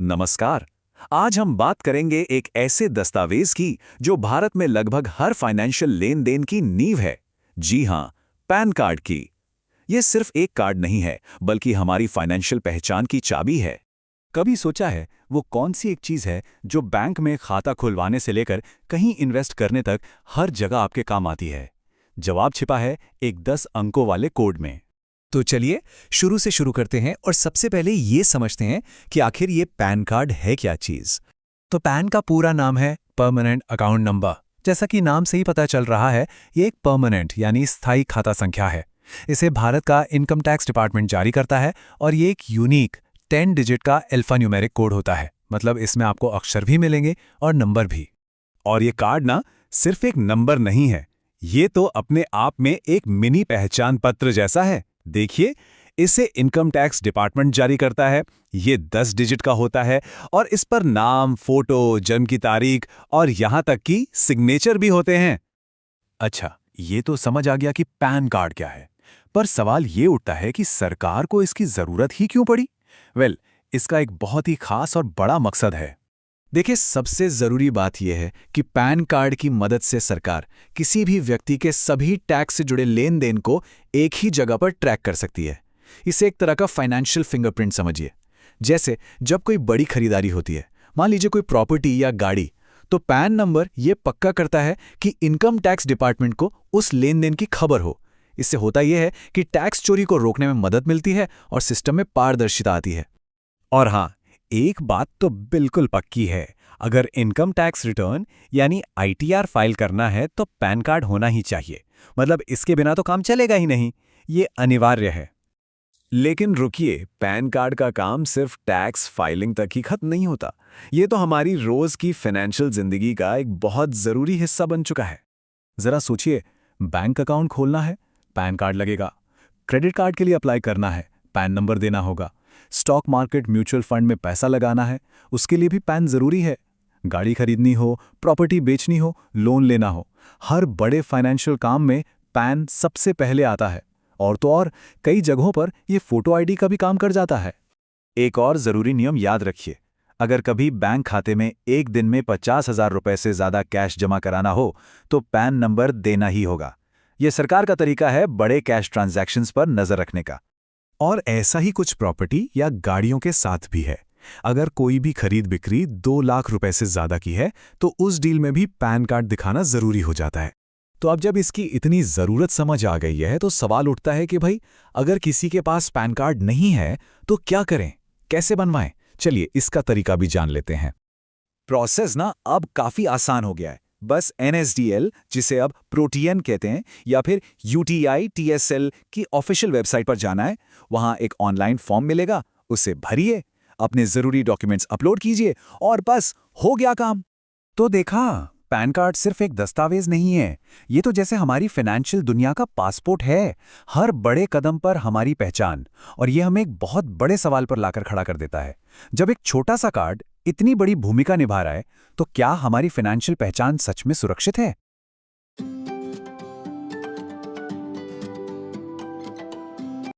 नमस्कार। आज हम बात करेंगे एक ऐसे दस्तावेज की जो भारत में लगभग हर फाइनेंशियल लेन देन की नींव है। जी हां, पैन कार्ड की। यह सिर्फ एक कार्ड नहीं है, बल्कि हमारी फाइनेंशियल पहचान की चाबी है। कभी सोचा है वो कौन सी एक चीज है जो बैंक में खाता खुलवाने से लेकर कहीं इन्वेस्ट करने तक हर जगह आपके काम आती है? जवाब छिपा है एक 10 अंकों वाले कोड में। तो चलिए शुरू से शुरू करते हैं और सबसे पहले ये समझते हैं कि आखिर ये पैन कार्ड है क्या चीज। तो पैन का पूरा नाम है परमानेंट अकाउंट नंबर। जैसा कि नाम से ही पता चल रहा है, ये एक परमानेंट यानी स्थायी खाता संख्या है। इसे भारत का इनकम टैक्स डिपार्टमेंट जारी करता है और ये एक यूनिक 10 डिजिट का अल्फान्यूमेरिक कोड होता है। मतलब इसमें आपको अक्षर भी मिलेंगे और नंबर भी। और ये कार्ड ना सिर्फ एक नंबर नहीं है, ये तो अपने आप में एक मिनी पहचान पत्र जैसा है। देखिए, इसे इनकम टैक्स डिपार्टमेंट जारी करता है। ये 10 डिजिट का होता है और इस पर नाम, फोटो, जन्म की तारीख और यहां तक कि सिग्नेचर भी होते हैं। अच्छा, ये तो समझ आ गया कि पैन कार्ड क्या है, पर सवाल ये उठता है कि सरकार को इसकी जरूरत ही क्यों पड़ी? इसका एक बहुत ही खास और बड़ा मकसद है। देखिए, सबसे जरूरी बात यह है कि पैन कार्ड की मदद से सरकार किसी भी व्यक्ति के सभी टैक्स से जुड़े लेन देन को एक ही जगह पर ट्रैक कर सकती है। इसे एक तरह का फाइनेंशियल फिंगरप्रिंट समझिए। जैसे जब कोई बड़ी खरीदारी होती है, मान लीजिए कोई प्रॉपर्टी या गाड़ी, तो पैन नंबर ये पक्का करता है कि इनकम टैक्स डिपार्टमेंट को उस लेन देन की खबर हो। इससे होता यह है कि टैक्स चोरी को रोकने में मदद मिलती है और सिस्टम में पारदर्शिता आती है। और हाँ, एक बात तो बिल्कुल पक्की है, अगर इनकम टैक्स रिटर्न यानी आईटीआर फाइल करना है तो पैन कार्ड होना ही चाहिए। मतलब इसके बिना तो काम चलेगा ही नहीं, ये अनिवार्य है। लेकिन रुकिए, पैन कार्ड का काम सिर्फ टैक्स फाइलिंग तक ही खत्म नहीं होता। ये तो हमारी रोज की फाइनेंशियल जिंदगी का एक बहुत जरूरी हिस्सा बन चुका है। जरा सोचिए, बैंक अकाउंट खोलना है, पैन कार्ड लगेगा। क्रेडिट कार्ड के लिए अप्लाई करना है, पैन नंबर देना होगा। स्टॉक मार्केट, म्यूचुअल फंड में पैसा लगाना है, उसके लिए भी पैन जरूरी है। गाड़ी खरीदनी हो, प्रॉपर्टी बेचनी हो, लोन लेना हो, हर बड़े फाइनेंशियल काम में पैन सबसे पहले आता है। और तो और, कई जगहों पर यह फोटो आईडी का भी काम कर जाता है। एक और जरूरी नियम याद रखिए, अगर कभी बैंक खाते में एक दिन में 50,000 रुपए से ज्यादा कैश जमा कराना हो तो पैन नंबर देना ही होगा। यह सरकार का तरीका है बड़े कैश ट्रांजैक्शंस पर नजर रखने का। और ऐसा ही कुछ प्रॉपर्टी या गाड़ियों के साथ भी है। अगर कोई भी खरीद बिक्री 2 लाख रुपए से ज्यादा की है तो उस डील में भी पैन कार्ड दिखाना जरूरी हो जाता है। तो अब जब इसकी इतनी जरूरत समझ आ गई है तो सवाल उठता है कि भाई, अगर किसी के पास पैन कार्ड नहीं है तो क्या करें, कैसे बनवाएं? चलिए इसका तरीका भी जान लेते हैं। प्रोसेस ना अब काफी आसान हो गया है। बस एनएसडीएल, जिसे अब प्रोटीएन कहते हैं, या फिर यूटीआई टीएसएल की ऑफिशियल वेबसाइट पर जाना है। वहां एक ऑनलाइन फॉर्म मिलेगा, उसे भरिए, अपने जरूरी डॉक्यूमेंट्स अपलोड कीजिए और बस हो गया काम। तो देखा, पैन कार्ड सिर्फ एक दस्तावेज नहीं है, ये तो जैसे हमारी फाइनेंशियल दुनिया का पासपोर्ट है। हर बड़े कदम पर हमारी पहचान। और ये हमें एक बहुत बड़े सवाल पर लाकर खड़ा कर देता है। जब एक छोटा सा कार्ड इतनी बड़ी भूमिका निभा रहा है, तो क्या हमारी फाइनेंशियल पहचान सच में सुरक्षित है?